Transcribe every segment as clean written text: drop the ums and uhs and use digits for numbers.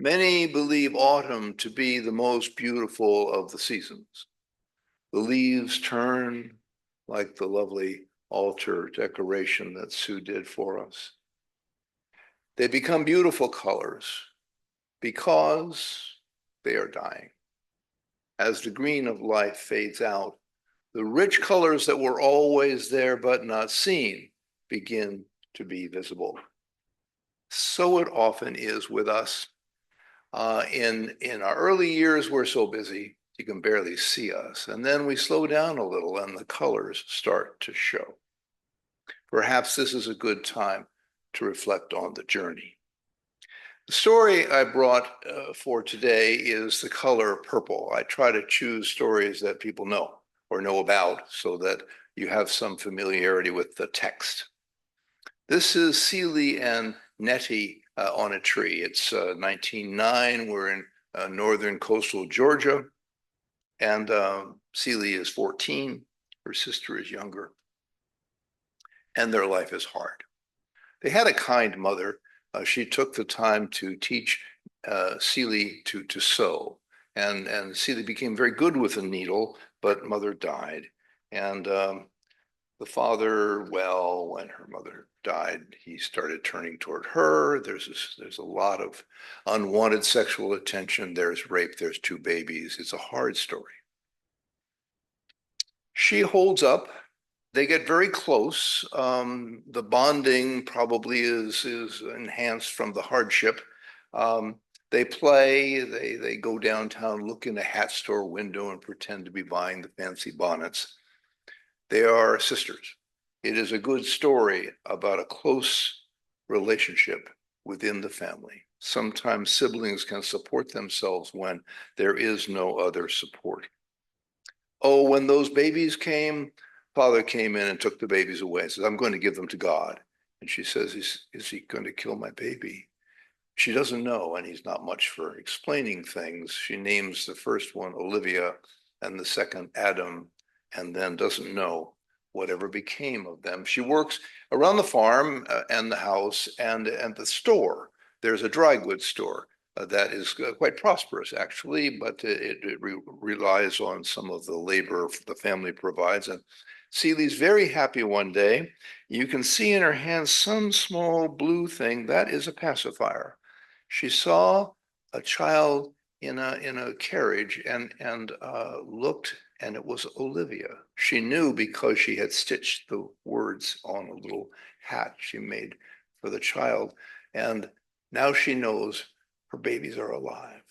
Many believe autumn to be the most beautiful of the seasons. The leaves turn like the lovely altar decoration that Sue did for us. They become beautiful colors because they are dying. As the green of life fades out, the rich colors that were always there but not seen begin to be visible. So it often is with us. In our early years, we're so busy, you can barely see us. And then we slow down a little and the colors start to show. Perhaps this is a good time to reflect on the journey. The story I brought for today is the color purple. I try to choose stories that people know or know about so that you have some familiarity with the text. This is Seeley and Nettie on a tree. It's 1909. We're in northern coastal Georgia, and Seeley is 14. Her sister is younger, and their life is hard. They had a kind mother. She took the time to teach Seeley to sew, and Seeley became very good with a needle, but mother died. And the father, well, when her mother died, he started turning toward her. There's a lot of unwanted sexual attention. There's rape. There's two babies. It's a hard story. She holds up. They get very close. The bonding probably is enhanced from the hardship. They play. They go downtown, look in a hat store window, and pretend to be buying the fancy bonnets. They are sisters. It is a good story about a close relationship within the family. Sometimes siblings can support themselves when there is no other support. Oh, when those babies came, father came in and took the babies away and says, I'm going to give them to God. And she says, is he going to kill my baby? She doesn't know, and he's not much for explaining things. She names the first one Olivia and the second Adam, and then doesn't know whatever became of them. She works around the farm and the house and the store. There's a dry goods store that is quite prosperous, actually, but it relies on some of the labor the family provides. And Seeley's very happy one day. You can see in her hand some small blue thing. That is a pacifier. She saw a child in a carriage and looked, and it was Olivia. She knew because she had stitched the words on a little hat she made for the child. And now she knows her babies are alive.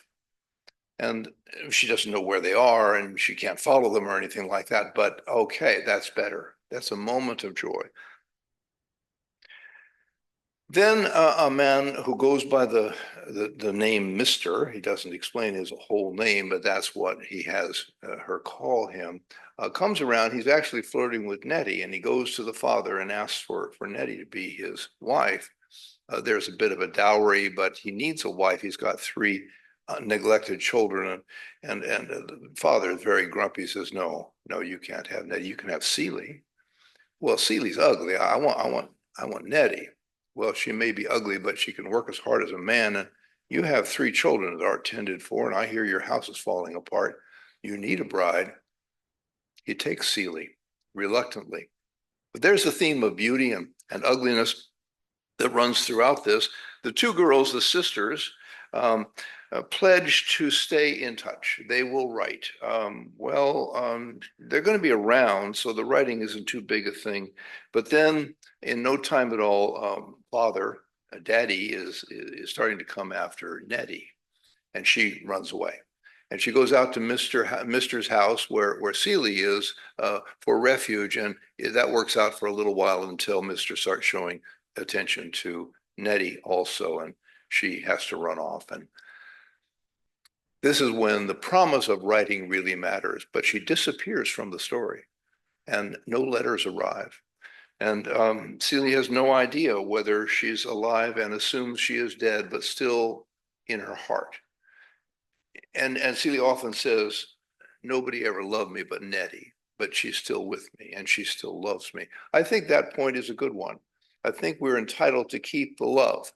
And she doesn't know where they are and she can't follow them or anything like that. But okay, that's better. That's a moment of joy. Then a man who goes by the name Mr., he doesn't explain his whole name, but that's what he has her call him, comes around. He's actually flirting with Nettie, and he goes to the father and asks for Nettie to be his wife. There's a bit of a dowry, but he needs a wife. He's got three neglected children, and the father is very grumpy. He says, no, you can't have Nettie. You can have Seeley. Well, Seeley's ugly. I want Nettie. Well, she may be ugly, but she can work as hard as a man. And you have three children that are tended for, and I hear your house is falling apart. You need a bride. He takes Seeley reluctantly. But there's a theme of beauty and ugliness that runs throughout this. The two girls, the sisters, pledge to stay in touch. They will write. They're going to be around, so the writing isn't too big a thing. But then, in no time at all, Daddy is starting to come after Nettie, and she runs away. And she goes out to Mister's house where Seeley is for refuge, and that works out for a little while until Mister starts showing attention to Nettie also, and she has to run off. And this is when the promise of writing really matters, but she disappears from the story and no letters arrive. And Celia has no idea whether she's alive and assumes she is dead, but still in her heart. And Celia often says, nobody ever loved me but Nettie, but she's still with me and she still loves me. I think that point is a good one. I think we're entitled to keep the love,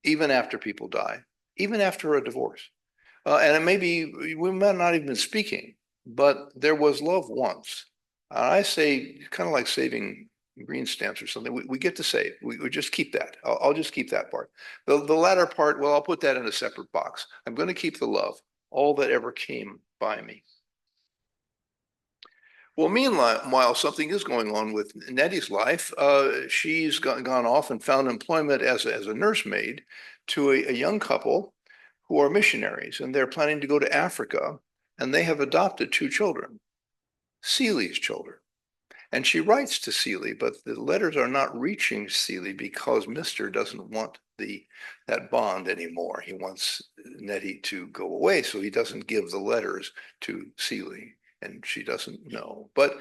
even after people die. even after a divorce. And it may be, we might not even been speaking, but there was love once. I say, kind of like saving green stamps or something, we get to save. We just keep that. I'll just keep that part. The latter part, well, I'll put that in a separate box. I'm going to keep the love, all that ever came by me. Well, meanwhile, something is going on with Nettie's life. She's gone off and found employment as a nursemaid to a young couple who are missionaries, and they're planning to go to Africa, and they have adopted two children, Seeley's children. And she writes to Seeley, but the letters are not reaching Seeley because Mr. doesn't want that bond anymore. He wants Nettie to go away, so he doesn't give the letters to Seeley, and she doesn't know. But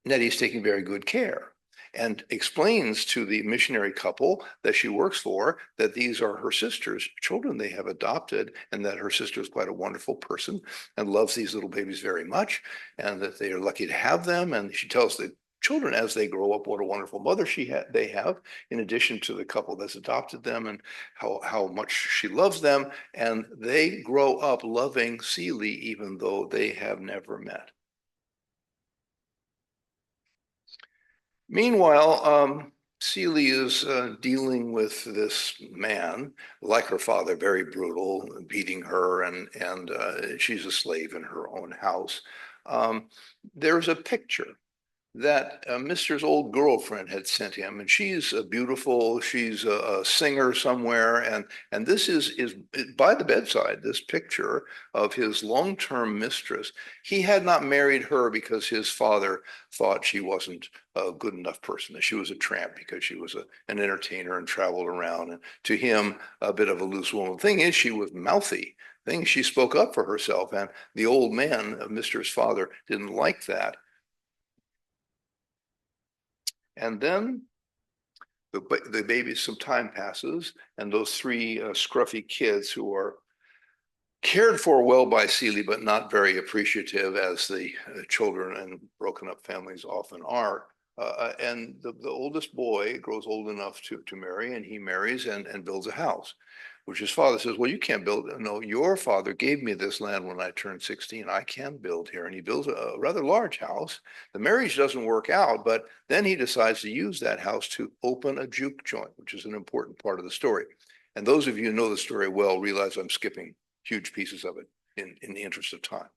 Nettie's taking very good care and explains to the missionary couple that she works for that these are her sister's children they have adopted, and that her sister is quite a wonderful person and loves these little babies very much, and that they are lucky to have them. And she tells the children as they grow up what a wonderful mother they have, in addition to the couple that's adopted them, and how much she loves them. And they grow up loving Seeley even though they have never met. Meanwhile, Seeley is dealing with this man, like her father, very brutal, beating her, and she's a slave in her own house. There's a picture that Mr.'s old girlfriend had sent him, and she's beautiful. She's a singer somewhere, and this is by the bedside. This picture of his long-term mistress. He had not married her because his father thought she wasn't a good enough person. That she was a tramp because she was an entertainer and traveled around. And to him, a bit of a loose woman. The thing is, she was mouthy. Thing she spoke up for herself, and the old man, Mr.'s father, didn't like that. And then the baby, some time passes, and those three scruffy kids who are cared for well by Seeley, but not very appreciative, as the children and broken up families often are. And the oldest boy grows old enough to marry, and he marries and builds a house, which his father says, well, you can't build. No, your father gave me this land when I turned 16. I can build here. And he builds a rather large house. The marriage doesn't work out, but then he decides to use that house to open a juke joint, which is an important part of the story. And those of you who know the story well realize I'm skipping huge pieces of it in the interest of time.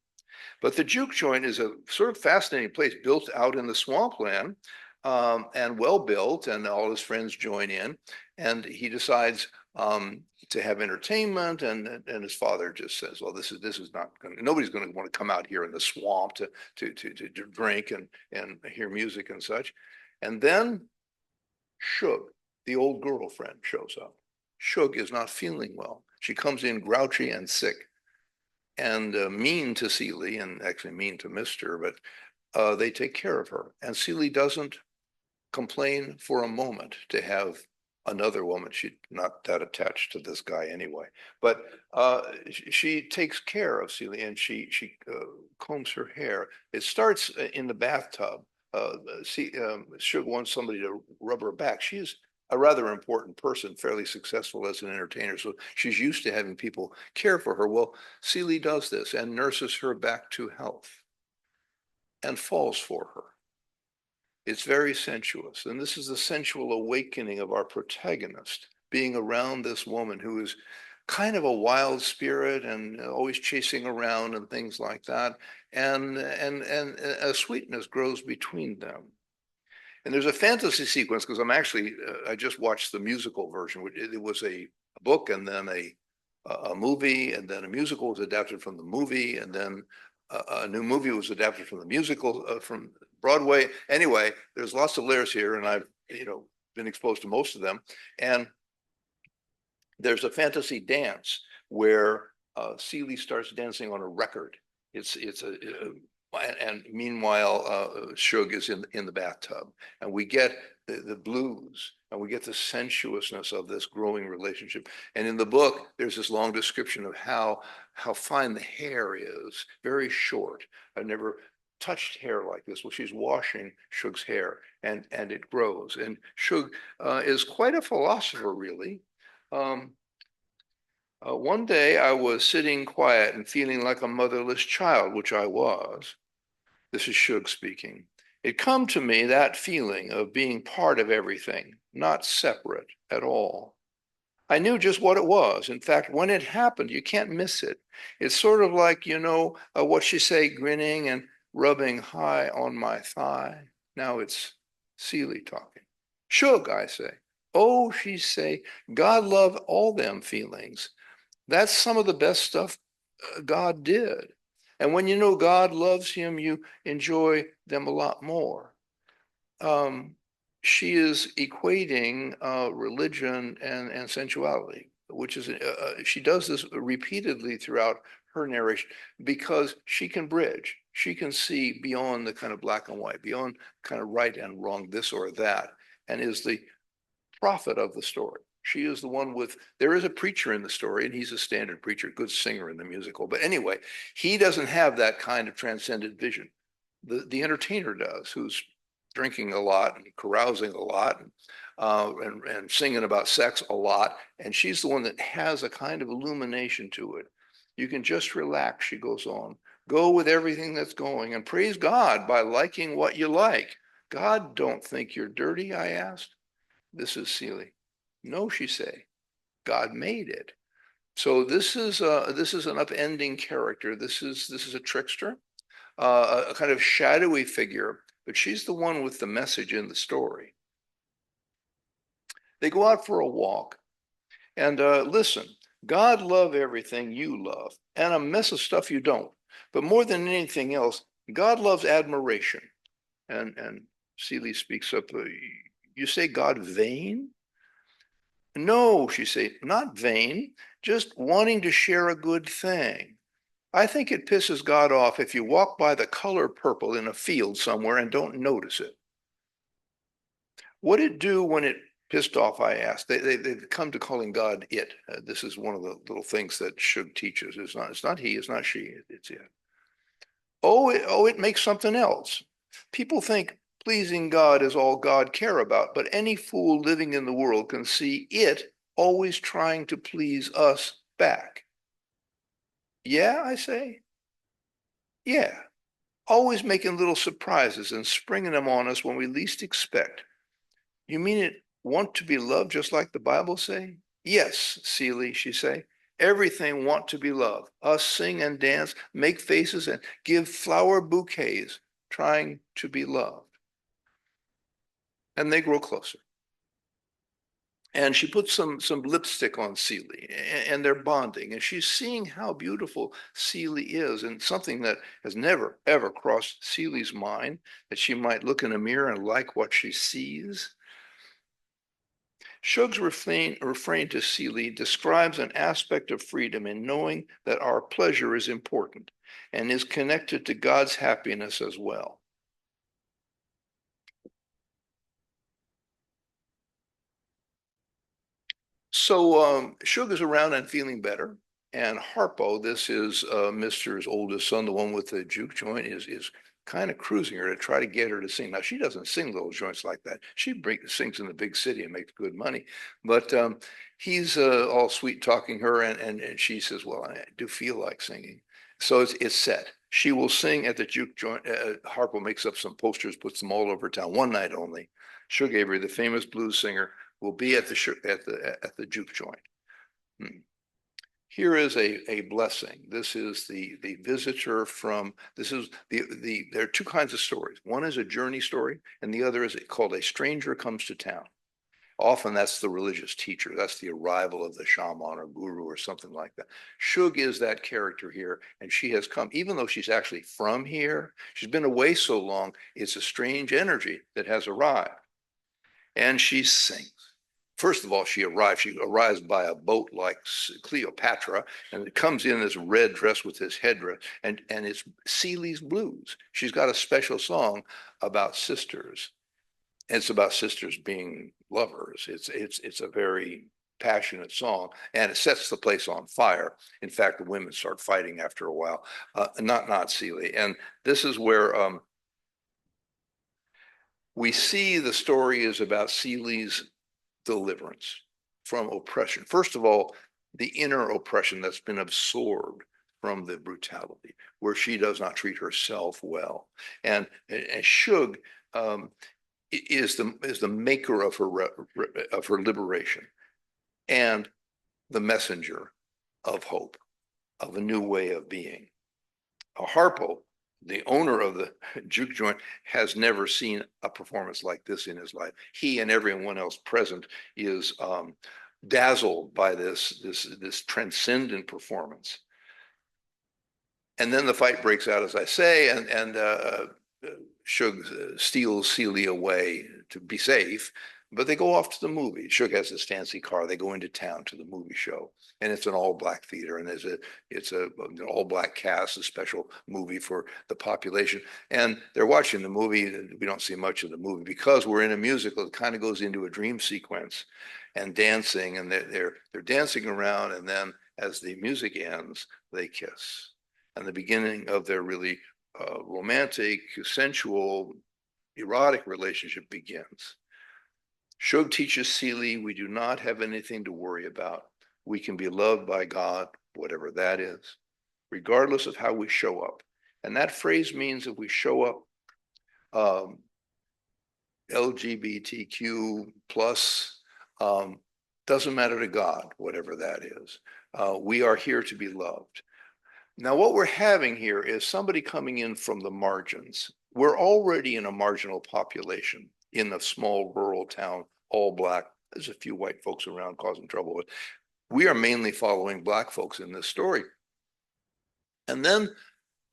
But the juke joint is a sort of fascinating place built out in the swampland, and well built, and all his friends join in. And he decides to have entertainment, and his father just says, well, this is not going to, nobody's going to want to come out here in the swamp to drink and hear music and such. And then Shug, the old girlfriend, shows up. Shug is not feeling well. She comes in grouchy and sick, and mean to Seeley, and actually mean to Mr., but they take care of her. And Seeley doesn't complain for a moment to have another woman. She's not that attached to this guy anyway, but she takes care of Seeley, and she combs her hair. It starts in the bathtub. Shug wants somebody to rub her back. She's a rather important person, fairly successful as an entertainer, so she's used to having people care for her. Well, Seeley does this and nurses her back to health and falls for her. It's very sensuous, and this is the sensual awakening of our protagonist, being around this woman who is kind of a wild spirit and always chasing around and things like that, and a sweetness grows between them. And there's a fantasy sequence, because I just watched the musical version. It was a book, and then a movie, and then a musical was adapted from the movie, and then a new movie was adapted from the musical from Broadway. Anyway, there's lots of layers here, and I've been exposed to most of them. And there's a fantasy dance where Seeley starts dancing on a record. And meanwhile, Shug is in the bathtub, and we get the blues, and we get the sensuousness of this growing relationship. And in the book, there's this long description of how fine the hair is, very short. I've never touched hair like this. Well, she's washing Shug's hair, and it grows. And Shug is quite a philosopher, really. One day I was sitting quiet and feeling like a motherless child, which I was. This is Shug speaking. It come to me, that feeling of being part of everything, not separate at all. I knew just what it was. In fact, when it happened, you can't miss it. It's sort of like, what she say, grinning and rubbing high on my thigh. Now it's Celie talking. Shug, I say. Oh, she say, God love all them feelings. That's some of the best stuff God did. And when you know God loves him, you enjoy them a lot more. Um, she is equating religion and sensuality, which is, she does this repeatedly throughout her narration because she can bridge. She can see beyond the kind of black and white, beyond kind of right and wrong, this or that, and is the prophet of the story. She is the one with, there is a preacher in the story, and he's a standard preacher, good singer in the musical. But anyway, he doesn't have that kind of transcendent vision. The entertainer does, who's drinking a lot and carousing a lot and singing about sex a lot. And she's the one that has a kind of illumination to it. You can just relax, she goes on. Go with everything that's going and praise God by liking what you like. God don't think you're dirty, I asked. This is Celie. No, she say, God made it. So this is an upending character. This is a trickster, a kind of shadowy figure, but she's the one with the message in the story. They go out for a walk and listen. God love everything you love and a mess of stuff you don't. But more than anything else, God loves admiration. And Celie speaks up. You say God vain? No, she said, not vain, just wanting to share a good thing. I think it pisses God off if you walk by the color purple in a field somewhere and don't notice it. What'd it do when it pissed off? I asked. They've come to calling God it. This is one of the little things that Shug teaches. It's not he, it's not she, it's it. Oh, it makes something else. People think pleasing God is all God care about, but any fool living in the world can see it always trying to please us back. Yeah, I say. Yeah, always making little surprises and springing them on us when we least expect. You mean it want to be loved just like the Bible say? Yes, Celie, she say. Everything want to be loved. Us sing and dance, make faces and give flower bouquets, trying to be loved. And they grow closer. And she puts some lipstick on Celie, and they're bonding. And she's seeing how beautiful Celie is, and something that has never, ever crossed Celie's mind, that she might look in a mirror and like what she sees. Shug's refrain to Celie describes an aspect of freedom in knowing that our pleasure is important and is connected to God's happiness as well. So Shug is around and feeling better. And Harpo, this is Mr.'s oldest son, the one with the juke joint, is kind of cruising her to try to get her to sing. Now, she doesn't sing little joints like that. She sings in the big city and makes good money. But he's all sweet talking her, and she says, well, I do feel like singing. So it's set. She will sing at the juke joint. Harpo makes up some posters, puts them all over town, one night only. Shug Avery, the famous blues singer, will be at the juke joint. Here is a blessing. This is the visitor from, this is there are two kinds of stories. One is a journey story, and the other is called A Stranger Comes to Town. Often that's the religious teacher. That's the arrival of the shaman or guru or something like that. Shug is that character here, and she has come, even though she's actually from here, she's been away so long, it's a strange energy that has arrived. And she sings. First of all, she arrives by a boat like Cleopatra, and it comes in this red dress with this headdress, and it's Celie's Blues. She's got a special song about sisters. It's about sisters being lovers. It's a very passionate song, and it sets the place on fire. In fact, the women start fighting after a while. Not Celie, and this is where we see the story is about Celie's deliverance from oppression. First of all, the inner oppression that's been absorbed from the brutality, where she does not treat herself well. And Shug is the maker of her liberation and the messenger of hope, of a new way of being. Harpo, the owner of the juke joint, has never seen a performance like this in his life. He and everyone else present is dazzled by this transcendent performance. And then the fight breaks out, as I say, and Shug steals Celia away to be safe, but they go off to the movie. Shug has this fancy car. They go into town to the movie show, and it's an all-black theater, and it's an all-black cast, a special movie for the population. And they're watching the movie. We don't see much of the movie because we're in a musical. It kind of goes into a dream sequence, and dancing, and they're dancing around, and then as the music ends, they kiss. And the beginning of their really romantic, sensual, erotic relationship begins. Shug teaches Seeley we do not have anything to worry about. We can be loved by God, whatever that is, regardless of how we show up. And that phrase means if we show up LGBTQ plus, doesn't matter to God, whatever that is. We are here to be loved. Now, what we're having here is somebody coming in from the margins. We're already in a marginal population in a small rural town, all black. There's a few white folks around causing trouble, but we are mainly following black folks in this story. And then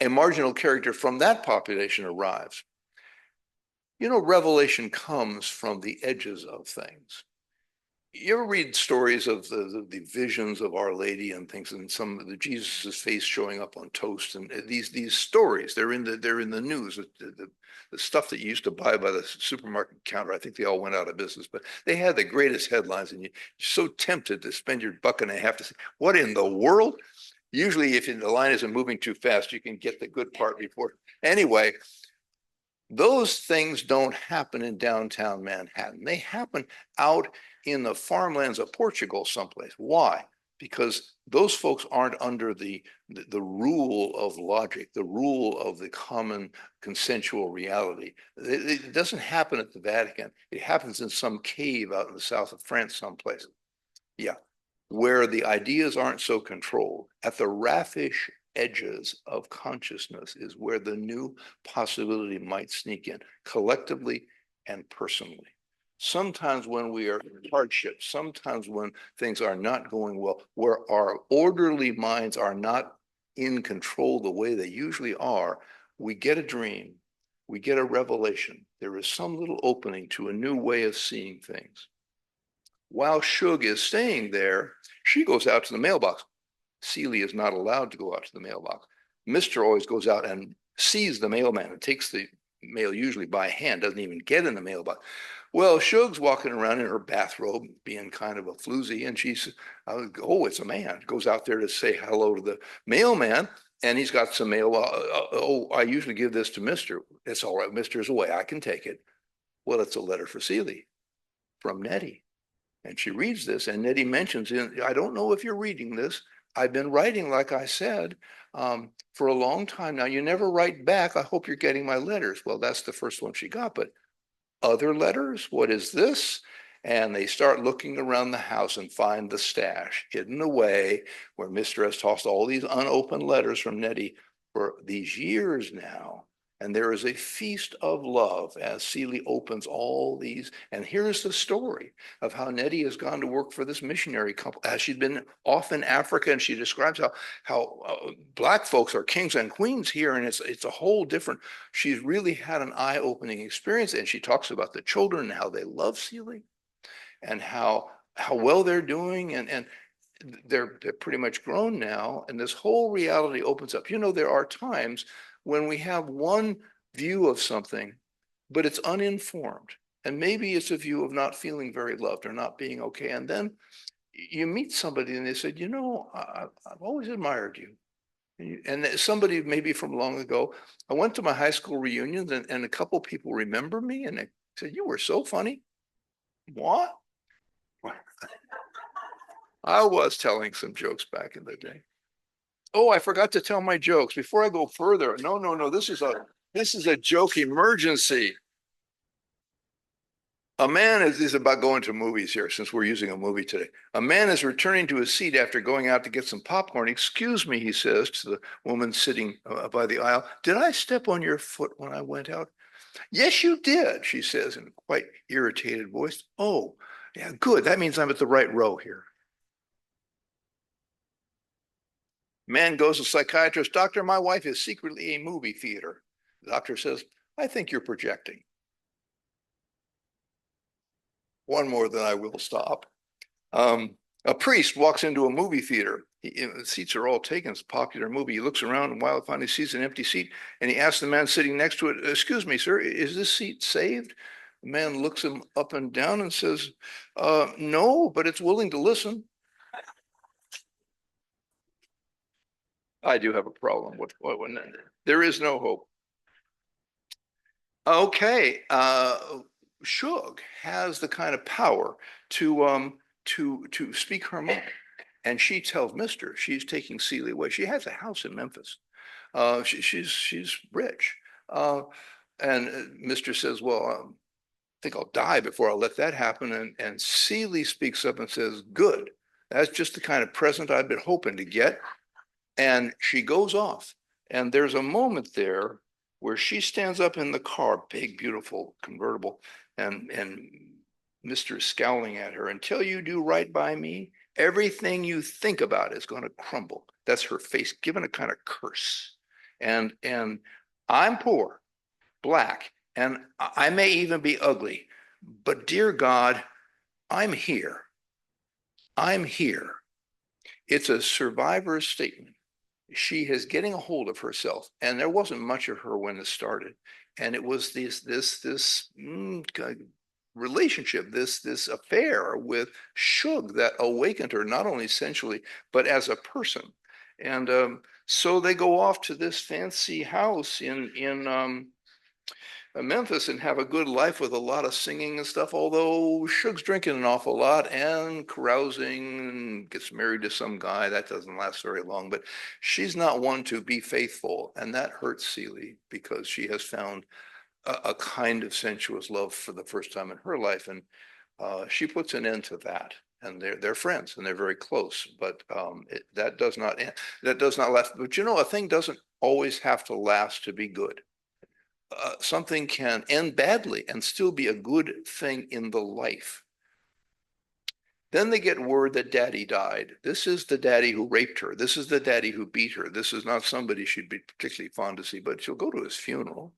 a marginal character from that population arrives. You know, revelation comes from the edges of things. You ever read stories of the visions of Our Lady and things, and some of the Jesus's face showing up on toast, and these stories, they're in the news. The stuff that you used to buy by the supermarket counter, I think they all went out of business, but they had the greatest headlines, and you're so tempted to spend your $1.50 to say, what in the world? Usually, if the line isn't moving too fast, you can get the good part before. Anyway, those things don't happen in downtown Manhattan. They happen out in the farmlands of Portugal someplace. Why? Because those folks aren't under the rule of logic, the rule of the common consensual reality. It doesn't happen at the Vatican. It happens in some cave out in the south of France someplace. Yeah, where the ideas aren't so controlled. At the raffish edges of consciousness is where the new possibility might sneak in, collectively and personally. Sometimes when we are in hardship, sometimes when things are not going well, where our orderly minds are not in control the way they usually are, we get a dream, we get a revelation. There is some little opening to a new way of seeing things. While Shug is staying there, she goes out to the mailbox. Celia is not allowed to go out to the mailbox. Mr. always goes out and sees the mailman and takes the mail usually by hand, doesn't even get in the mailbox. Well, Shug's walking around in her bathrobe, being kind of a floozy, and she's, oh, it's a man. Goes out there to say hello to the mailman, and he's got some mail. Oh, I usually give this to Mr. It's all right. Mr.'s away. I can take it. Well, it's a letter for Celia from Nettie. And she reads this, and Nettie mentions, I don't know if you're reading this. I've been writing, like I said, for a long time now. You never write back. I hope you're getting my letters. Well, that's the first one she got, but other letters? What is this? And they start looking around the house and find the stash hidden away where Mr. has tossed all these unopened letters from Nettie for these years now. And there is a feast of love as Celia opens all these. And here's the story of how Nettie has gone to work for this missionary couple, as she'd been off in Africa, and she describes how black folks are kings and queens here, and it's a whole different. She's really had an eye-opening experience, and she talks about the children and how they love Celia, and how well they're doing, and they're pretty much grown now, and this whole reality opens up. You know, there are times when we have one view of something, but it's uninformed. And maybe it's a view of not feeling very loved or not being okay. And then you meet somebody and they said, you know, I've always admired you. And somebody maybe from long ago, I went to my high school reunions, and a couple people remember me, and they said, you were so funny. What? I was telling some jokes back in the day. Oh, I forgot to tell my jokes before I go further. No, no, no. This is a joke emergency. A man is about going to movies here since we're using a movie today. A man is returning to his seat after going out to get some popcorn. Excuse me, he says to the woman sitting by the aisle. Did I step on your foot when I went out? Yes, you did, she says in a quite irritated voice. Oh, yeah, good. That means I'm at the right row here. Man goes to psychiatrist. Doctor, my wife is secretly a movie theater. The doctor says, I think you're projecting. One more, then I will stop. A priest walks into a movie theater. The seats are all taken. It's a popular movie. He looks around and while finally sees an empty seat, and he asks the man sitting next to it, "Excuse me, sir, is this seat saved?" The man looks him up and down and says, "No, but it's willing to listen." I do have a problem with when there is no hope. Okay, Shug has the kind of power to speak her mind, and she tells Mister she's taking Celia away. She has a house in Memphis. She's rich, and Mister says, "Well, I think I'll die before I'll let that happen." And Celie speaks up and says, "Good. That's just the kind of present I've been hoping to get." And she goes off. And there's a moment there where she stands up in the car, big, beautiful convertible, and Mr. is scowling at her. Until you do right by me, everything you think about is going to crumble. That's her face given a kind of curse. And I'm poor, black, and I may even be ugly, but dear God, I'm here. I'm here. It's a survivor's statement. She is getting a hold of herself, and there wasn't much of her when it started. And it was this relationship, this affair with Shug that awakened her, not only sensually but as a person. And so they go off to this fancy house in Memphis and have a good life with a lot of singing and stuff, although Suge's drinking an awful lot and carousing and gets married to some guy. That doesn't last very long, but she's not one to be faithful. And that hurts Celie because she has found a kind of sensuous love for the first time in her life. And she puts an end to that. And they're friends and they're very close, but that does not last. But you know, a thing doesn't always have to last to be good. Something can end badly and still be a good thing in the life. Then they get word that daddy died. This is the daddy who raped her. This is the daddy who beat her. This is not somebody she'd be particularly fond to see, but she'll go to his funeral.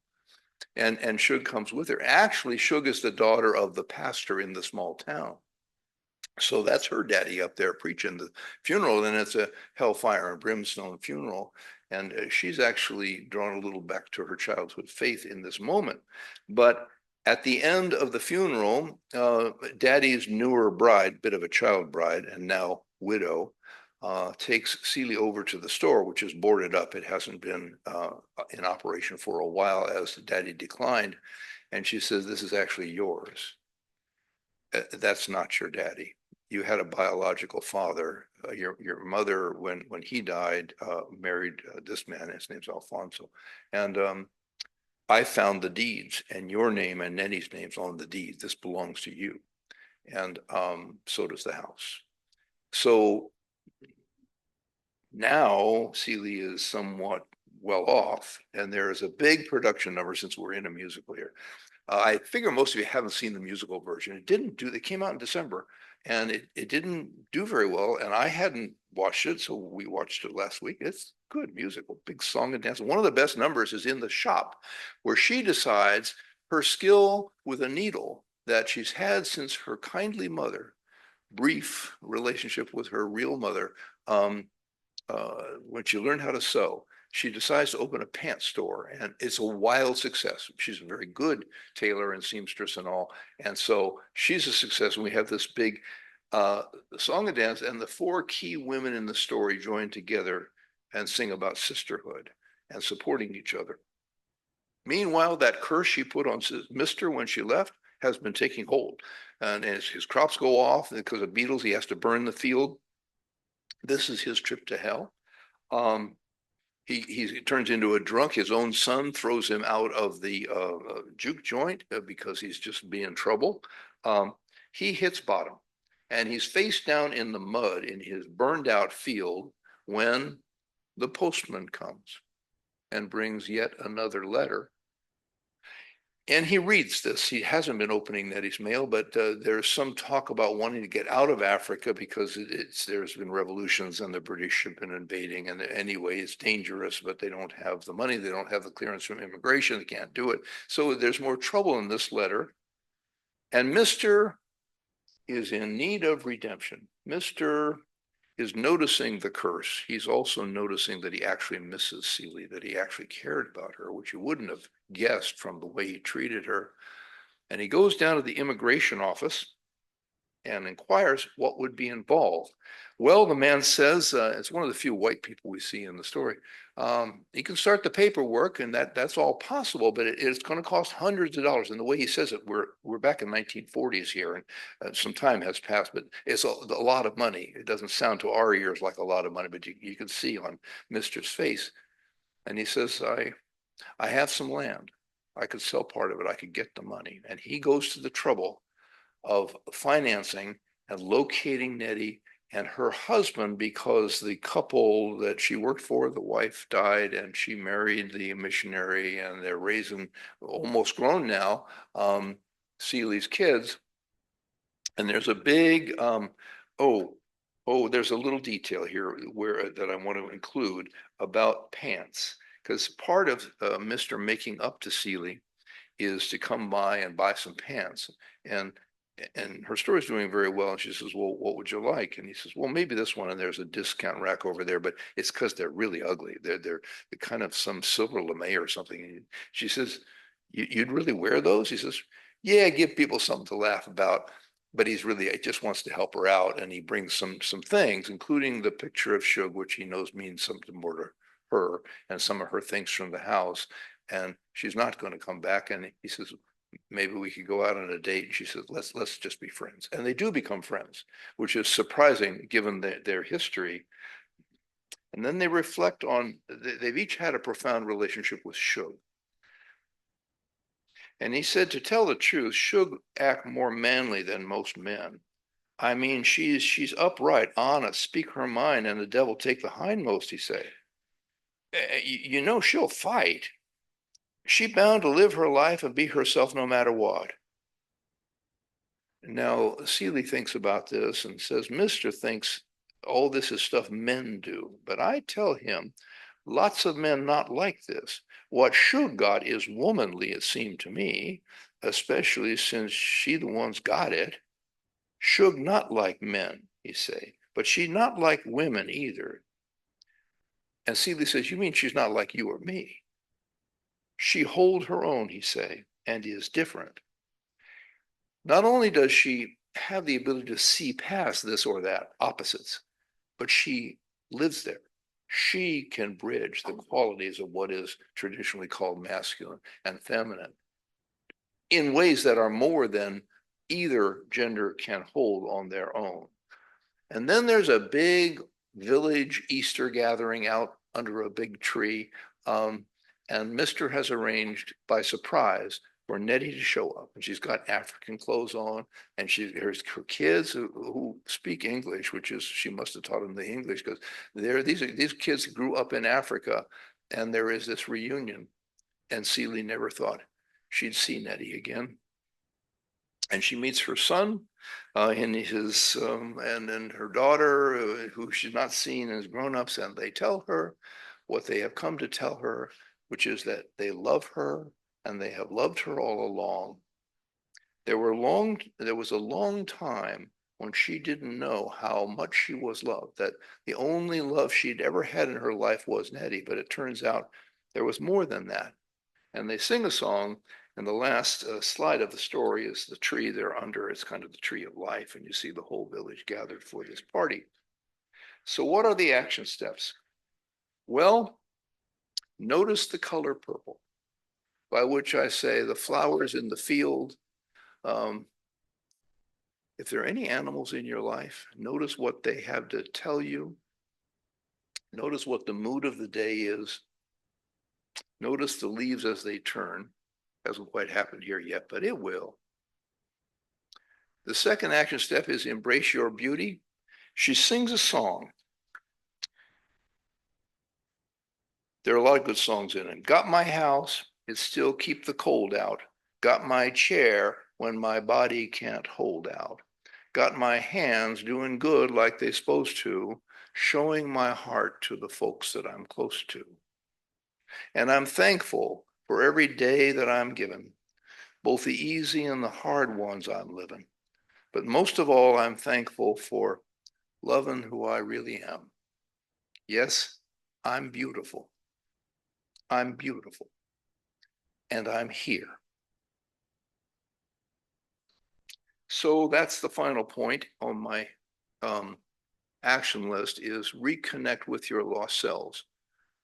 And Shug comes with her. Actually, Shug is the daughter of the pastor in the small town. So that's her daddy up there preaching the funeral, and it's a hellfire and brimstone funeral. And she's actually drawn a little back to her childhood faith in this moment. But at the end of the funeral, Daddy's newer bride, bit of a child bride, and now widow, takes Celie over to the store, which is boarded up. It hasn't been in operation for a while as Daddy declined. And she says, "This is actually yours. That's not your daddy. You had a biological father. Your mother, when he died, married this man. His name's Alfonso, and I found the deeds, and your name and Nettie's name's on the deeds. This belongs to you, and so does the house." So now Celie is somewhat well off, and there is a big production number since we're in a musical here. I figure most of you haven't seen the musical version. It didn't do, it came out in December and it didn't do very well. And I hadn't watched it, so we watched it last week. It's good musical, big song and dance. One of the best numbers is in the shop where she decides her skill with a needle that she's had since her kindly mother, brief relationship with her real mother, um, when she learned how to sew, she decides to open a pants store, and it's a wild success. She's a very good tailor and seamstress and all. And so she's a success. And we have this big song and dance, and the four key women in the story join together and sing about sisterhood and supporting each other. Meanwhile, that curse she put on Mr. when she left has been taking hold. And as his crops go off because of beetles, he has to burn the field This is his trip to hell. Um, he turns into a drunk. His own son throws him out of the juke joint because he's just being trouble. Um, he hits bottom and he's face down in the mud in his burned out field when the postman comes and brings yet another letter. And he reads this. He hasn't been opening Nettie's mail, but there's some talk about wanting to get out of Africa because there's been revolutions and the British have been invading. And anyway, it's dangerous, but they don't have the money. They don't have the clearance from immigration. They can't do it. So there's more trouble in this letter. And Mr. is in need of redemption. Mr. is noticing the curse. He's also noticing that he actually misses Celie, that he actually cared about her, which you wouldn't have guessed from the way he treated her. And he goes down to the immigration office and inquires what would be involved. Well, the man says, it's one of the few white people we see in the story. He can start the paperwork, and that's all possible, but it's going to cost hundreds of dollars. And the way he says it, we're back in 1940s here, and some time has passed, but it's a lot of money. It doesn't sound to our ears like a lot of money, but you can see on Mister's face. And he says, I have some land. I could sell part of it. I could get the money. And he goes to the trouble of financing and locating Nettie and her husband, because the couple that she worked for, the wife died and she married the missionary, and they're raising, almost grown now, Celie's kids. And there's a big, there's a little detail here where that I want to include about pants, because part of Mr. making up to Celie is to come by and buy some pants. And her story's doing very well. And she says, well, what would you like? And he says, well, maybe this one. And there's a discount rack over there, but it's because they're really ugly. They're kind of some silver lame or something. And she says, you'd really wear those? He says, yeah, give people something to laugh about. But he just wants to help her out. And he brings some things, including the picture of Shug, which he knows means something more to her, and some of her things from the house. And she's not going to come back. And he says, maybe we could go out on a date. And she says, let's just be friends. And they do become friends, which is surprising given their history. And then they reflect on, they've each had a profound relationship with Shug. And he said, to tell the truth, Shug act more manly than most men. I mean, she's upright, honest, speak her mind, and the devil take the hindmost, he say. You know she'll fight. She bound to live her life and be herself no matter what. Now, Celie thinks about this and says, Mr. thinks all this is stuff men do. But I tell him, lots of men not like this. What Shug got is womanly, it seemed to me, especially since she the one's got it. Shug not like men, he say, but she not like women either. And Celie says, you mean she's not like you or me? She hold her own, he say, and is different. Not only does she have the ability to see past this or that, opposites, but she lives there. She can bridge the qualities of what is traditionally called masculine and feminine in ways that are more than either gender can hold on their own. And then there's a big village Easter gathering out under a big tree. And Mr. has arranged by surprise for Nettie to show up. And she's got African clothes on, and there's her kids who speak English, which is, she must have taught them the English, because these kids grew up in Africa, and there is this reunion. And Celie never thought she'd see Nettie again. And she meets her son and and her daughter, who she's not seen as grown-ups, and they tell her what they have come to tell her, which is that they love her and they have loved her all along. There was a long time when she didn't know how much she was loved, that the only love she'd ever had in her life was Nettie, but it turns out there was more than that. And they sing a song, and the last slide of the story is the tree they're under. It's kind of the tree of life, and you see the whole village gathered for this party. So what are the action steps? Well, notice the color purple, by which I say the flowers in the field. If there are any animals in your life, notice what they have to tell you Notice what the mood of the day is. Notice the leaves as they turn. Hasn't quite happened here yet, but it will. The second action step is embrace your beauty. She sings a song. There are a lot of good songs in it. Got my house, it still keep the cold out. Got my chair when my body can't hold out. Got my hands doing good like they supposed to, showing my heart to the folks that I'm close to. And I'm thankful for every day that I'm given, both the easy and the hard ones I'm living. But most of all, I'm thankful for loving who I really am. Yes, I'm beautiful. I'm beautiful. And I'm here. So that's the final point on my action list is reconnect with your lost selves.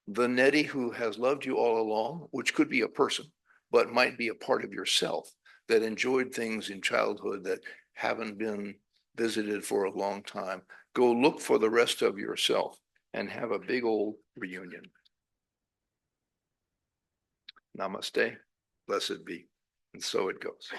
The Nettie who has loved you all along, which could be a person, but might be a part of yourself that enjoyed things in childhood that haven't been visited for a long time. Go look for the rest of yourself and have a big old reunion. Namaste. Blessed be. And so it goes.